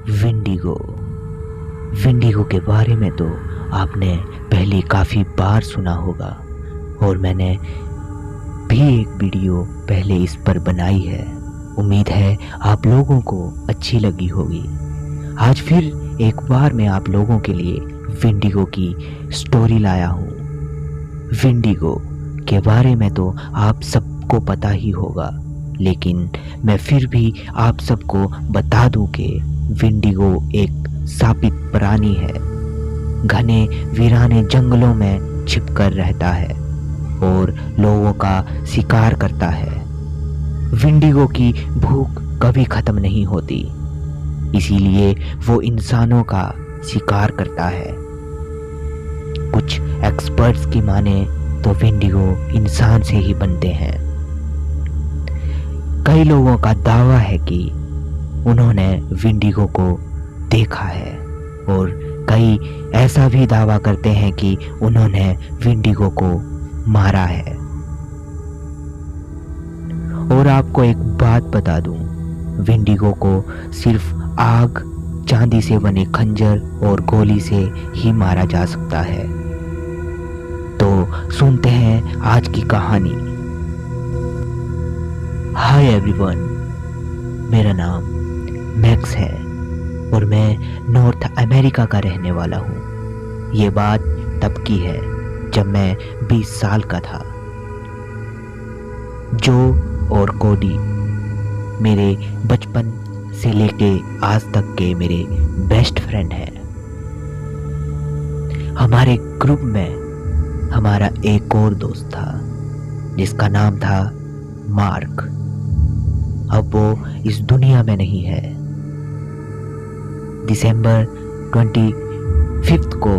विंडिगो। विंडिगो के बारे में तो आपने पहले काफ़ी बार सुना होगा और मैंने भी एक वीडियो पहले इस पर बनाई है। उम्मीद है आप लोगों को अच्छी लगी होगी। आज फिर एक बार मैं आप लोगों के लिए विंडिगो की स्टोरी लाया हूँ। विंडिगो के बारे में तो आप सबको पता ही होगा, लेकिन मैं फिर भी आप सबको बता दूं कि विंडिगो एक शापित प्राणी है। घने वीराने जंगलों में छिपकर रहता है और लोगों का शिकार करता है। विंडिगो की भूख कभी खत्म नहीं होती, इसीलिए वो इंसानों का शिकार करता है। कुछ एक्सपर्ट्स की माने तो विंडिगो इंसान से ही बनते हैं। कई लोगों का दावा है कि उन्होंने विंडिगो को देखा है और कई ऐसा भी दावा करते हैं कि उन्होंने विंडिगो को मारा है। और आपको एक बात बता दूं, विंडिगो को सिर्फ आग, चांदी से बने खंजर और गोली से ही मारा जा सकता है। तो सुनते हैं आज की कहानी। हाय एवरीवन, मेरा नाम मैक्स है और मैं नॉर्थ अमेरिका का रहने वाला हूँ। ये बात तब की है जब मैं 20 साल का था। जो और कोडी मेरे बचपन से लेके आज तक के मेरे बेस्ट फ्रेंड हैं। हमारे ग्रुप में हमारा एक और दोस्त था जिसका नाम था मार्क। अब वो इस दुनिया में नहीं है। दिसंबर 25 को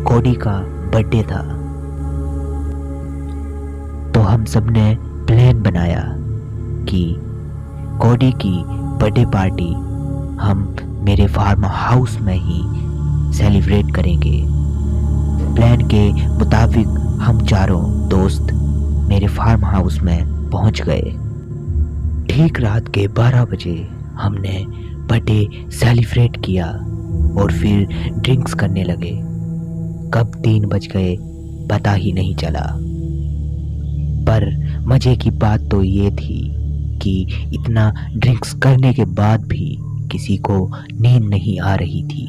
कोडी का बर्थडे था, तो हम सब ने प्लान बनाया कि कोडी की बर्थडे पार्टी हम मेरे फार्म हाउस में ही सेलिब्रेट करेंगे। प्लान के मुताबिक हम चारों दोस्त मेरे फार्म हाउस में पहुंच गए। ठीक रात के 12 बजे हमने बर्थडे सेलिब्रेट किया और फिर ड्रिंक्स करने लगे। कब 3 बज गए पता ही नहीं चला। पर मजे की बात तो ये थी कि इतना ड्रिंक्स करने के बाद भी किसी को नींद नहीं आ रही थी।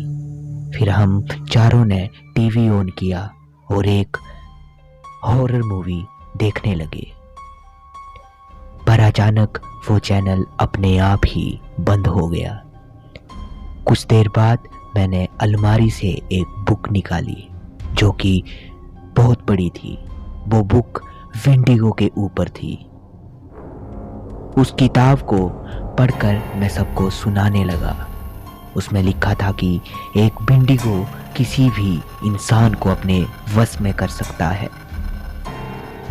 फिर हम चारों ने टीवी ऑन किया और एक हॉरर मूवी देखने लगे। पर अचानक वो चैनल अपने आप ही बंद हो गया। कुछ देर बाद मैंने अलमारी से एक बुक निकाली जो कि बहुत बड़ी थी। वो बुक विंडिगो के ऊपर थी। उस किताब को पढ़कर मैं सबको सुनाने लगा। उसमें लिखा था कि एक विंडिगो किसी भी इंसान को अपने वश में कर सकता है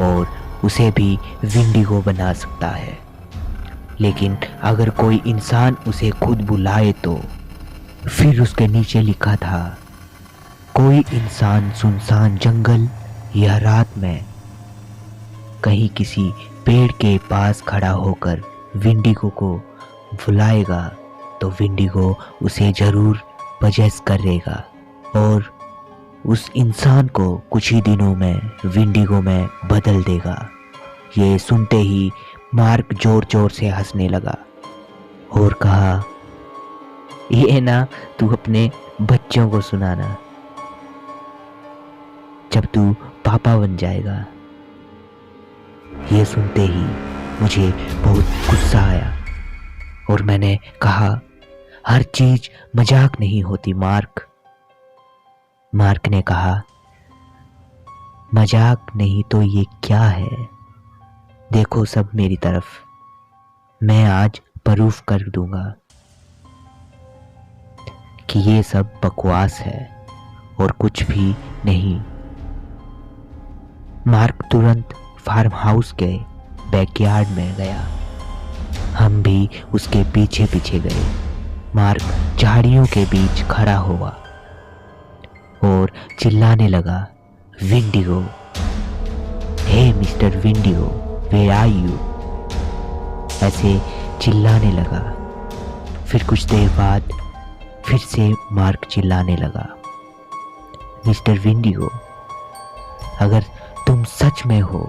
और उसे भी विंडिगो बना सकता है, लेकिन अगर कोई इंसान उसे खुद बुलाए तो। फिर उसके नीचे लिखा था, कोई इंसान सुनसान जंगल या रात में कहीं किसी पेड़ के पास खड़ा होकर विंडिगो को बुलाएगा तो विंडिगो उसे जरूर पजेस करेगा और उस इंसान को कुछ ही दिनों में विंडिगो में बदल देगा। ये सुनते ही मार्क जोर जोर से हंसने लगा और कहा, ये ना तू अपने बच्चों को सुनाना जब तू पापा बन जाएगा। ये सुनते ही मुझे बहुत गुस्सा आया और मैंने कहा, हर चीज मजाक नहीं होती मार्क। मार्क ने कहा, मजाक नहीं तो ये क्या है? देखो सब मेरी तरफ, मैं आज प्रूफ कर दूंगा कि ये सब बकवास है और कुछ भी नहीं। मार्क तुरंत फार्म हाउस के बैकयार्ड में गया। हम भी उसके पीछे पीछे गए। मार्क झाड़ियों के बीच खड़ा हुआ और चिल्लाने लगा, विंडिगो, हे मिस्टर विंडिगो, वेयर आर यू? ऐसे चिल्लाने लगा। फिर कुछ देर बाद फिर से मार्क चिल्लाने लगा, मिस्टर विंडिगो, अगर तुम सच में हो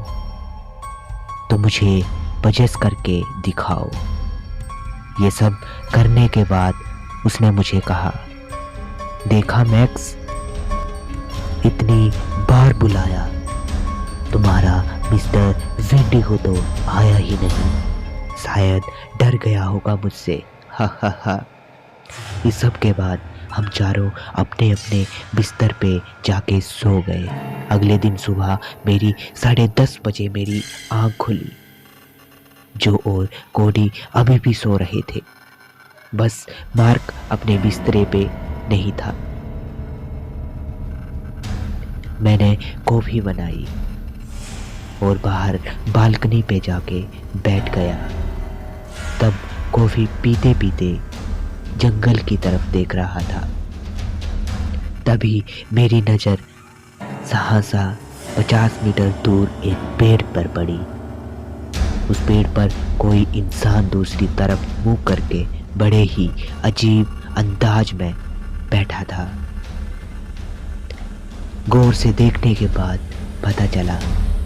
तो मुझे पजेस करके दिखाओ। ये सब करने के बाद उसने मुझे कहा, देखा मैक्स, इतनी बार बुलाया, तुम्हारा मिस्टर विंडिगो तो आया ही नहीं, शायद डर गया होगा मुझसे। हा हा हा। इस सब के बाद हम चारों अपने अपने बिस्तर पे जाके सो गए। अगले दिन सुबह मेरी 10:30 बजे मेरी आँख खुली। जो और कोडी अभी भी सो रहे थे, बस मार्क अपने बिस्तरे पे नहीं था। मैंने कॉफ़ी बनाई और बाहर बालकनी पे जाके बैठ गया। तब कॉफ़ी पीते पीते जंगल की तरफ देख रहा था। तभी मेरी नज़र सहसा 50 मीटर दूर एक पेड़ पर पड़ी। उस पेड़ पर कोई इंसान दूसरी तरफ मुंह करके बड़े ही अजीब अंदाज में बैठा था। गौर से देखने के बाद पता चला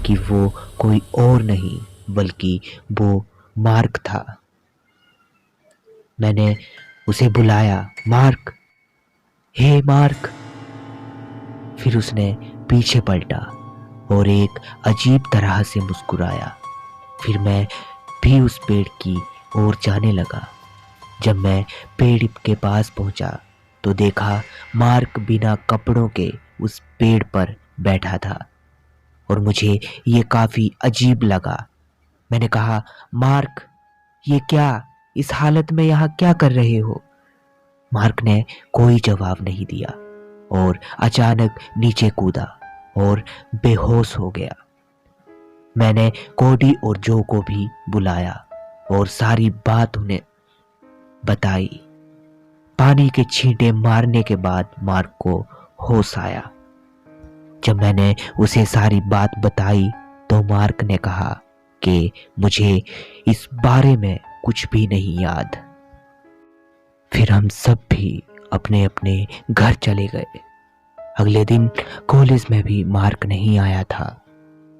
कि वो कोई और नहीं बल्कि वो मार्क था। मैंने उसे बुलाया, मार्क, हे मार्क। फिर उसने पीछे पलटा और एक अजीब तरह से मुस्कुराया। फिर मैं भी उस पेड़ की ओर जाने लगा। जब मैं पेड़ के पास पहुंचा तो देखा मार्क बिना कपड़ों के उस पेड़ पर बैठा था और मुझे ये काफ़ी अजीब लगा। मैंने कहा, मार्क, ये क्या, इस हालत में यहाँ क्या कर रहे हो? मार्क ने कोई जवाब नहीं दिया और अचानक नीचे कूदा और बेहोश हो गया। मैंने कोडी और जो को भी बुलाया और सारी बात उन्हें बताई। पानी के छींटे मारने के बाद मार्क को होश आया। जब मैंने उसे सारी बात बताई तो मार्क ने कहा कि मुझे इस बारे में कुछ भी नहीं याद। फिर हम सब भी अपने अपने घर चले गए। अगले दिन कॉलेज में भी मार्क नहीं आया था।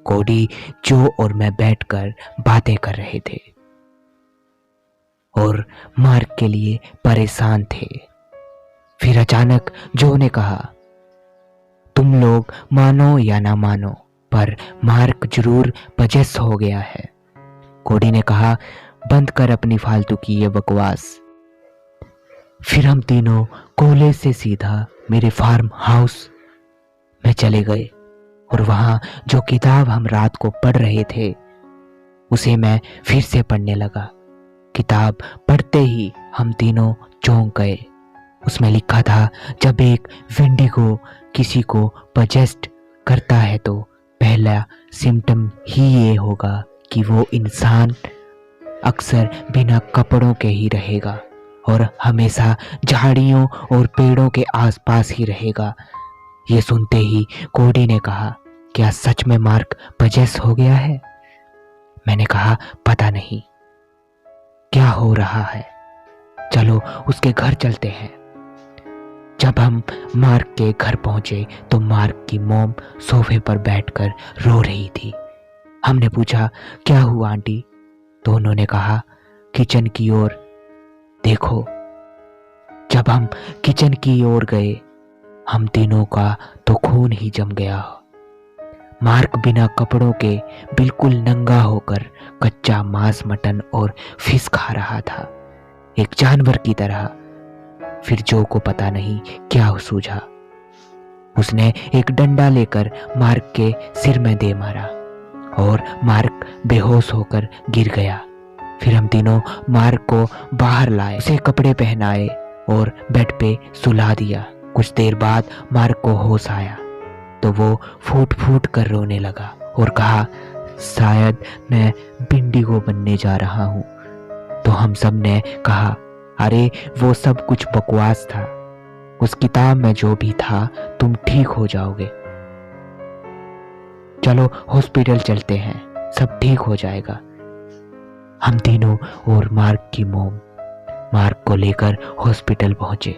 कोडी, जो और मैं बैठकर बातें कर रहे थे और मार्क के लिए परेशान थे। फिर अचानक जो ने कहा, तुम लोग मानो या ना मानो पर मार्क जरूर पजेस हो गया है। कोडी ने कहा, बंद कर अपनी फालतू की ये बकवास। फिर हम तीनों कॉलेज से सीधा मेरे फार्म हाउस में चले गए और वहाँ जो किताब हम रात को पढ़ रहे थे उसे मैं फिर से पढ़ने लगा। किताब पढ़ते ही हम तीनों चौंक गए। उसमें लिखा था, जब एक विंडिगो किसी को पजेस्ट करता है तो पहला सिम्टम ही ये होगा कि वो इंसान अक्सर बिना कपड़ों के ही रहेगा और हमेशा झाड़ियों और पेड़ों के आसपास ही रहेगा। ये सुनते ही कोडी ने कहा, क्या सच में मार्क पजेस हो गया है? मैंने कहा, पता नहीं क्या हो रहा है, चलो उसके घर चलते हैं। जब हम मार्क के घर पहुंचे तो मार्क की मॉम सोफे पर बैठकर रो रही थी। हमने पूछा, क्या हुआ आंटी? तो उन्होंने कहा, किचन की ओर देखो। जब हम किचन की ओर गए हम तीनों का तो खून ही जम गया। मार्क बिना कपड़ों के बिल्कुल नंगा होकर कच्चा मांस, मटन और फिश खा रहा था, एक जानवर की तरह। फिर जो को पता नहीं क्या सूझा, उसने एक डंडा लेकर मार्क के सिर में दे मारा और मार्क बेहोश होकर गिर गया। फिर हम तीनों मार्क को बाहर लाए, उसे कपड़े पहनाए और बेड पे सुला दिया। कुछ देर बाद मार्क को होश आया तो वो फूट फूट कर रोने लगा और कहा, शायद मैं विंडिगो बनने जा रहा हूँ। तो हम सब ने कहा, अरे वो सब कुछ बकवास था, उस किताब में जो भी था तुम ठीक हो जाओगे, चलो हॉस्पिटल चलते हैं, सब ठीक हो जाएगा। हम तीनों और मार्क की मोम मार्क को लेकर हॉस्पिटल पहुंचे।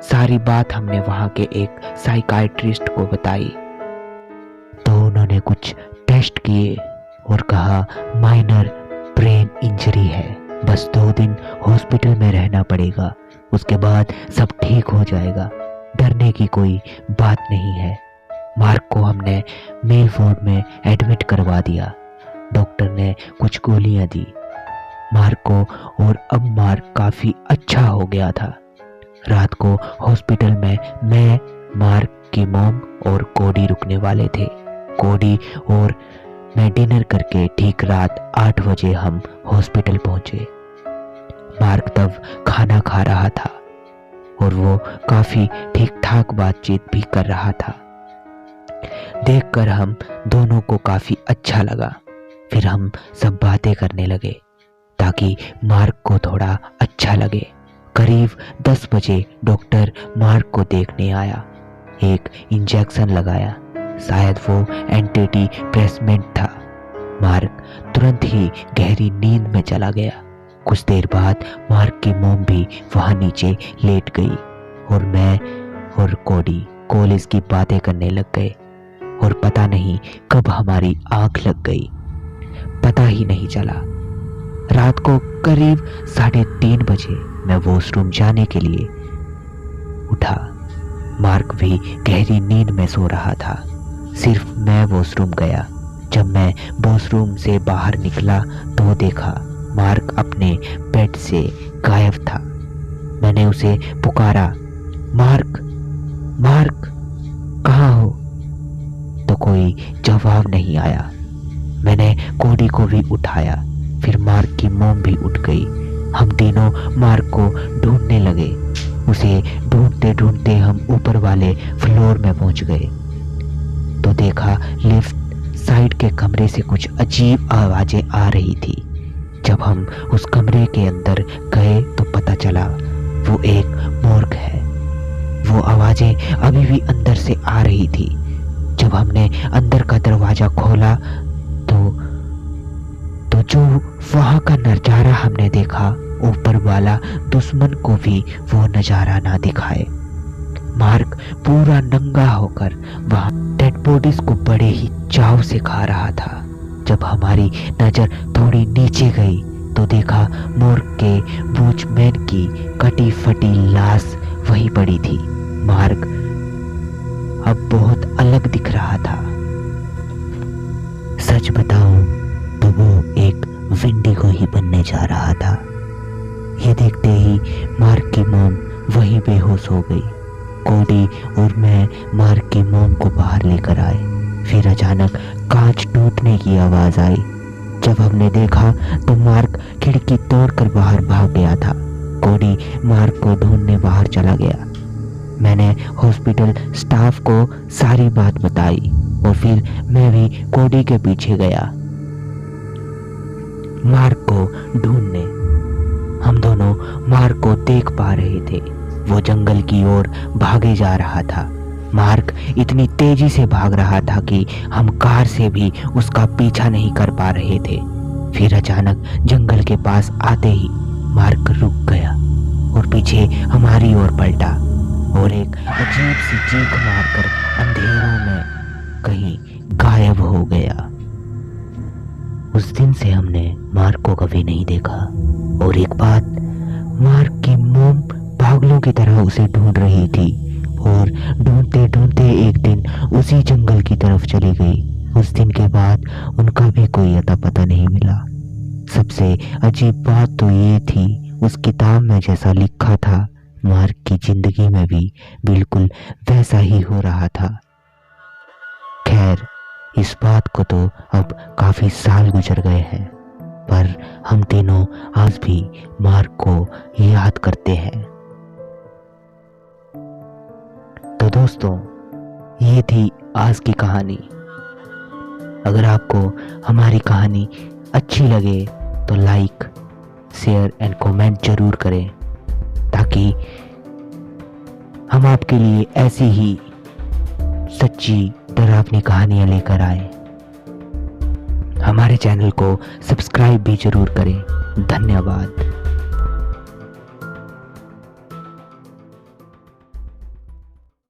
सारी बात हमने वहां के एक साइकाइट्रिस्ट को बताई तो उन्होंने कुछ टेस्ट किए और कहा माइनर ब्रेन इंजरी है, बस 2 दिन हॉस्पिटल में रहना पड़ेगा, उसके बाद सब ठीक हो जाएगा, डरने की कोई बात नहीं है। मार्क को हमने मेल वार्ड में एडमिट करवा दिया। डॉक्टर ने कुछ गोलियां दी मार्क को और अब मार्क काफ़ी अच्छा हो गया था। रात को हॉस्पिटल में मैं, मार्क की मॉम और कोडी रुकने वाले थे। कोडी और मैं डिनर करके ठीक रात 8 बजे हम हॉस्पिटल पहुंचे। मार्क तब खाना खा रहा था और वो काफ़ी ठीक ठाक बातचीत भी कर रहा था। देखकर हम दोनों को काफ़ी अच्छा लगा। फिर हम सब बातें करने लगे ताकि मार्क को थोड़ा अच्छा लगे। करीब 10 बजे डॉक्टर मार्क को देखने आया, एक इंजेक्शन लगाया, शायद वो एंटीडिप्रेसेंट था। मार्क तुरंत ही गहरी नींद में चला गया। कुछ देर बाद मार्क की मॉम भी वहां नीचे लेट गई और मैं और कोडी कॉलेज की बातें करने लग गए और पता नहीं कब हमारी आंख लग गई, पता ही नहीं चला। रात को करीब 3:30 बजे मैं वॉशरूम जाने के लिए उठा। मार्क भी गहरी नींद में सो रहा था। सिर्फ मैं वॉशरूम गया। जब मैं वॉशरूम से बाहर निकला तो देखा मार्क अपने बेड से गायब था। मैंने उसे पुकारा, मार्क, मार्क, कहाँ हो? तो कोई जवाब नहीं आया। मैंने कोडी को भी उठाया, फिर मार्क की मॉम भी उठ गई। हम तीनों मार्क को ढूंढने लगे। उसे ढूंढते ढूंढते हम ऊपर वाले फ्लोर में पहुंच गए तो देखा लिफ्ट साइड के कमरे से कुछ अजीब आवाजें आ रही थी। जब हम उस कमरे के अंदर गए तो पता चला वो एक मॉर्ग है। वो आवाजें अभी भी अंदर से आ रही थी। जब हमने अंदर का दरवाजा खोला तो जो वहां का नजारा हमने देखा, ऊपर वाला दुश्मन को भी वो नजारा ना दिखाए। मार्क पूरा नंगा होकर वहां डेड बॉडीज को बड़े ही चाव से खा रहा था। जब हमारी नजर थोड़ी नीचे गई तो देखा मॉर्ग के वॉचमैन की कटी फटी लाश वहीं पड़ी थी। मार्क अब बहुत अलग दिख रहा था। सच बताऊं तो वो एक विंडिगो ही बनने जा रहा था। ये देखते ही मार्क की मॉम वहीं बेहोश हो गई। कोडी और मैं मार्क की मॉम को बाहर लेकर आए। फिर अचानक कांच टूटने की आवाज आई। जब हमने देखा तो मार्क खिड़की तोड़कर बाहर भाग गया था। कोडी मार्क को ढूंढने बाहर चला गया। मैंने हॉस्पिटल स्टाफ को सारी बात बताई और फिर मैं भी कोडी के पीछे गया मार्क को ढूंढने। हम दोनों मार्क को देख पा रहे थे। वो जंगल की ओर भागे जा रहा था। मार्क इतनी तेजी से भाग रहा था कि हम कार से भी उसका पीछा नहीं कर पा रहे थे। फिर अचानक जंगल के पास आते ही मार्क रुक गया और पीछे हमारी ओर पलटा और एक अजीब सी चीख मारकर अंधेरों में कहीं गायब हो गया। उस दिन से हमने मार्क को कभी नहीं देखा। और एक बात, मार्क की मॉम पागलों की तरह उसे ढूंढ रही थी और ढूंढते ढूंढते एक दिन उसी जंगल की तरफ चली गई। उस दिन के बाद उनका भी कोई अता पता नहीं मिला। सबसे अजीब बात तो ये थी, उस किताब में जैसा लिखा था मार्क की जिंदगी में भी बिल्कुल वैसा ही हो रहा था। खैर, इस बात को तो अब काफी साल गुजर गए हैं, पर हम तीनों आज भी मार्क को याद करते हैं। तो दोस्तों, ये थी आज की कहानी। अगर आपको हमारी कहानी अच्छी लगे तो लाइक, शेयर एंड कमेंट जरूर करें ताकि हम आपके लिए ऐसी ही सच्ची डरावनी कहानियां लेकर आए। हमारे चैनल को सब्सक्राइब भी जरूर करें। धन्यवाद।